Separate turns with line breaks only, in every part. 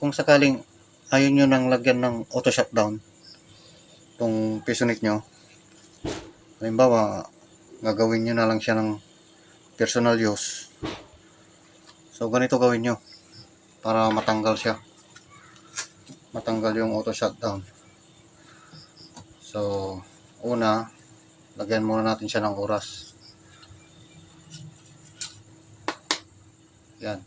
kung sakaling ayaw nyo nang lagyan ng auto shutdown itong Pisonet nyo, halimbawa gagawin nyo na lang siya ng personal use, so ganito gawin nyo para matanggal siya, matanggal yung auto shutdown. So una, lagyan muna natin siya ng oras. Yan.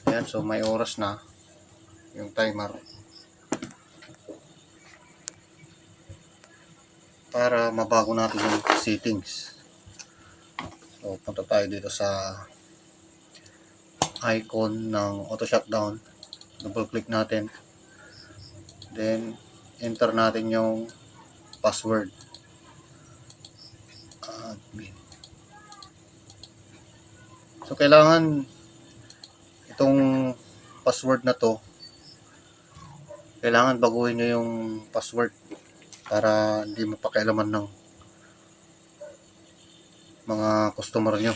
Ayan, so may oras na yung timer para mabago natin yung settings. So punta tayo dito sa icon ng auto shutdown, double click natin, then enter natin yung password, admin. So kailangan itong password na to, kailangan baguhin nyo yung password para hindi mapakialaman ng mga customer nyo.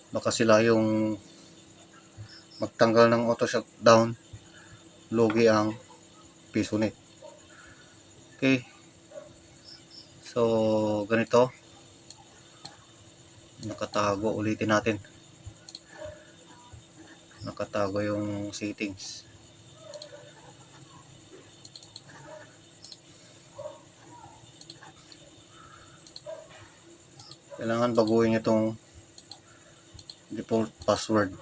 Baka sila yung magtanggal ng auto shutdown, lugi ang Pisonet. Okay, so ganito, nakatago, ulitin natin, nakatago yung settings. Kailangan baguhin nyo itong default password.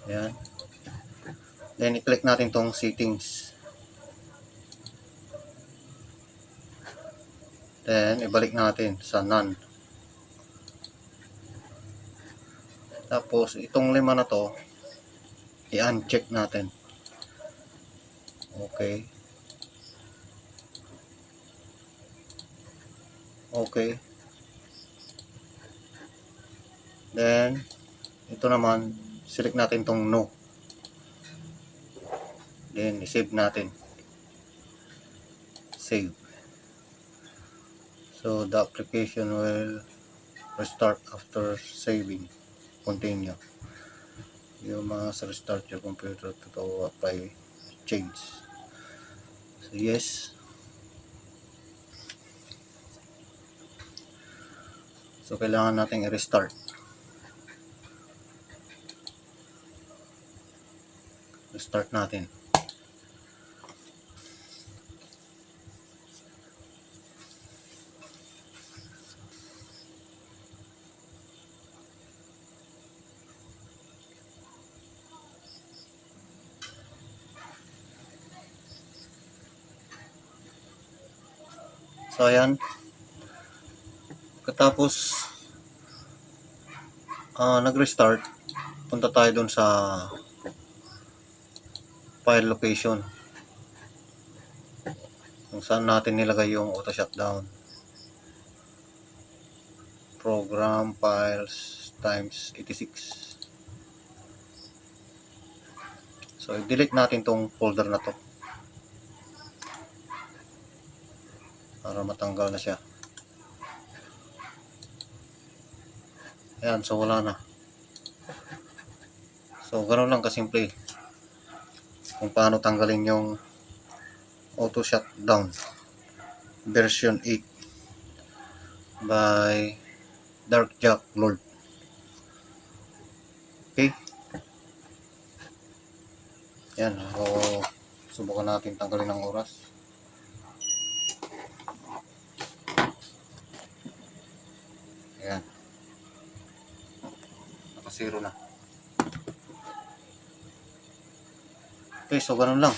Ayan. Then i-click natin itong settings. Then ibalik natin sa none. Tapos itong 5 na to, i-uncheck natin. Okay. Okay. Then ito naman, select natin tong no. Then i-save natin. Save. So the application will restart after saving. Continue. You must restart your computer to apply change. So yes. So kailangan nating i-restart. Restart natin. So ayan. Katapos nag-restart, punta tayo dun sa file location kung saan natin nilagay yung auto shutdown. Program files times 86. So i-delete natin tong folder na to para matanggal na siya. Ayan, so wala na. So ganoon lang kasimple kung paano tanggalin yung auto shutdown version 8 by Dark Jack Lord. Okay. Yan, so subukan natin tanggalin ng oras. Ayan, naka 0 na. Okay, so ganun lang.